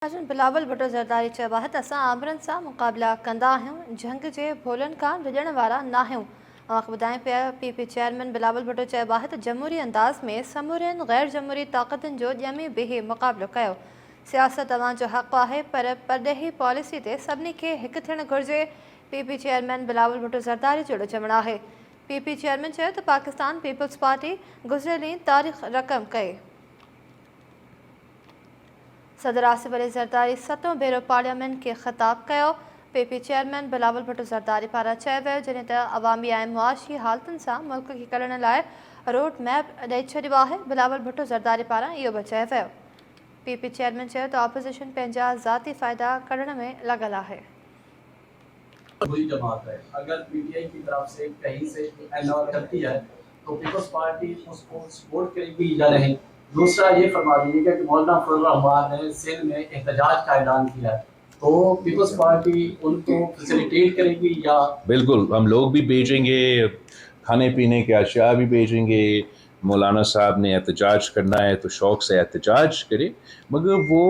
अर्जुन बिलावल भुट्टो ज़रदारी चयो आहे त असां आमरनि सां मुक़ाबिला कंदा आहियूं, झंग जे भोलनि खां विझण वारा न आहियूं। अवां ॿुधाए पिया पीपी चेयरमैन बिलावल भुट्टो चयो आहे त जमहूरी अंदाज़ में समूरियुनि गैर जमहूरी ताक़तुनि जो ॼमी बीही मुक़ाबिलो कयो। सियासत तव्हांजो हक़ आहे, पर परॾेही पॉलिसी ते सभिनी खे हिकु थियणु घुरिजे। पीपी चेयरमैन बिलावल भुट्टो ज़रदारी जो चवणु आहे। पीपी चेयरमैन चयो त पाकिस्तान पीपल्स पार्टी गुज़िरियल तारीख़ रक़म कई। सदर आसिफ अली ज़रदारी सतों भेरो पार्लियामेंट के ख़िताब कयो। पीपी चेयरमैन बिलावल भुट्टो ज़रदारी पारां चयो वियो जॾहिं त अवामी ऐं मुआशी हालतुनि सां मुल्क खे कढण लाइ रोड मैप ॾेई छॾियो आहे। बिलावल भुट्टो ज़रदारी पारां इहो बि चयो वियो। पीपी चेयरमैन चयो त ऑपोज़िशन पंहिंजा ज़ाती फ़ाइदा कढण में लॻल आहे। बुरी जमात है, अगर पीटीआई की तरफ से कहीं से एलान करती है तो पीपल्स पार्टी उसको सपोर्ट करेगी या नहीं। दूसरा ये फरमा दीजिएगा कि मौलाना फजल रहमान ने सिंध में एहतजाज का ऐलान किया है, तो पीपल्स पार्टी उनको फैसिलिटेट करेगी या? बिल्कुल, हम लोग भी भेजेंगे, खाने पीने के अशिया भी भेजेंगे। मौलाना साहब ने एहतजाज करना है तो शौक़ से एहतजाज करे, मगर वो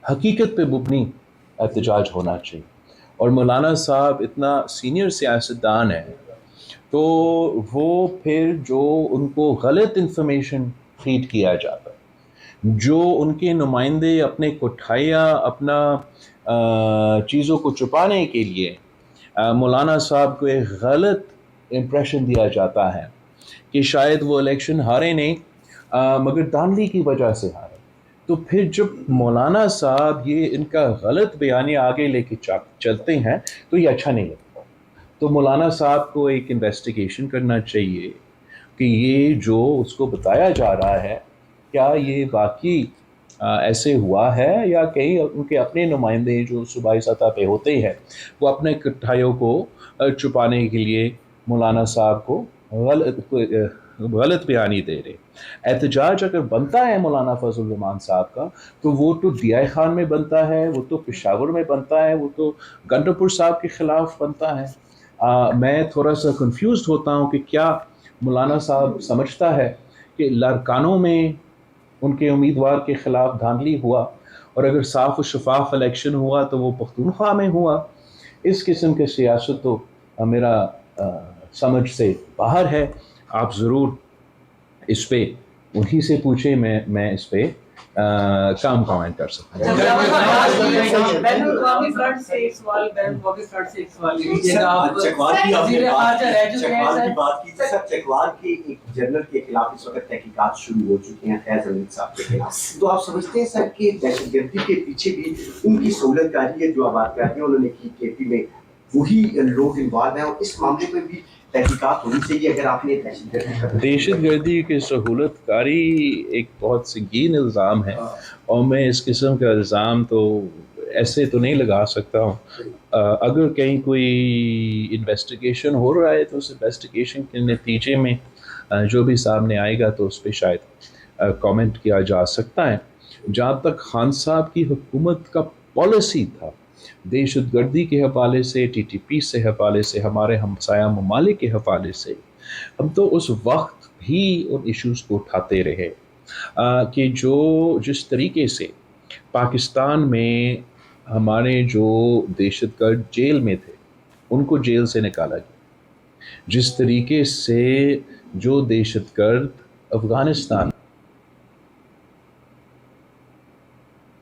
हकीकत पे मुबनी एहतजाज होना चाहिए। और मौलाना साहब इतना सीनियर सियासतदान है, तो वो फिर जो उनको गलत इंफॉर्मेशन फीड किया जाता है, जो उनके नुमाइंदे अपने कोठाया अपना चीज़ों को छुपाने के लिए मौलाना साहब को एक गलत इम्प्रेशन दिया जाता है कि शायद वो इलेक्शन हारे नहीं, मगर धांधली की वजह से हारे। तो फिर जब मौलाना साहब ये इनका गलत बयानिया आगे लेके चलते हैं तो ये अच्छा नहीं लगता। तो मौलाना साहब को एक इन्वेस्टिगेशन करना चाहिए कि ये जो उसको बताया जा रहा है क्या ये वाकई ऐसे हुआ है या कहीं उनके अपने नुमाइंदे जो सूबाई सतह पे होते हैं वो अपने इकट्ठाइयों को छुपाने के लिए मौलाना साहब को गलत बयानी दे रहे। एहतजाज अगर बनता है मौलाना फजल रहमान साहब का, तो वो तो दिया खान में बनता है, वो तो पेशावर में बनता है, वो तो गंडापुर साहब के ख़िलाफ़ बनता है। मैं थोड़ा सा कंफ्यूज होता हूँ कि क्या मौलाना साहब समझता है कि लारकानों में उनके उम्मीदवार के ख़िलाफ़ धांधली हुआ, और अगर साफ़ और शफाफ इलेक्शन हुआ तो वो पख्तूनख्वा में हुआ। इस किस्म के सियासत तो मेरा समझ से बाहर है। आप ज़रूर इस पे उन्हीं से पूछें, मैं इस पे काम कमेंट कर सकता हूँ। चकवाल के एक जनरल के खिलाफ इस वक्त तहकीकात शुरू हो चुकी हैं, फैज अहमद साहब के खिलाफ। तो आप समझते हैं सर कि दहशतगर्दी के पीछे भी उनकी सहूलतकारी है जो आप बात करते हैं उन्होंने की केपी में, वही लोग इन्वॉल्व हैं, और इस मामले पर भी तहकीकात होनी चाहिए। अगर आपने दहशतगर्दी की सहूलतकारी एक बहुत संगीन इल्ज़ाम है, और मैं इस किस्म का इल्ज़ाम तो ऐसे तो नहीं लगा सकता हूँ। अगर कहीं कोई इन्वेस्टिगेशन हो रहा है तो उस इन्वेस्टिगेशन के नतीजे में जो भी सामने आएगा तो उस पर शायद कमेंट किया जा सकता है। जहाँ तक खान साहब की हुकूमत का पॉलिसी था दहशतगर्दी के हवाले से, TTP से हवाले से, हमारे हमसाया ममालिक के हवाले से, हम तो उस वक्त भी उन इश्यूज़ को उठाते रहे कि जो जिस तरीके से पाकिस्तान में हमारे जो दहशतगर्द जेल में थे उनको जेल से निकाला गया, जिस तरीके से जो दहशतगर्द अफ़गानिस्तान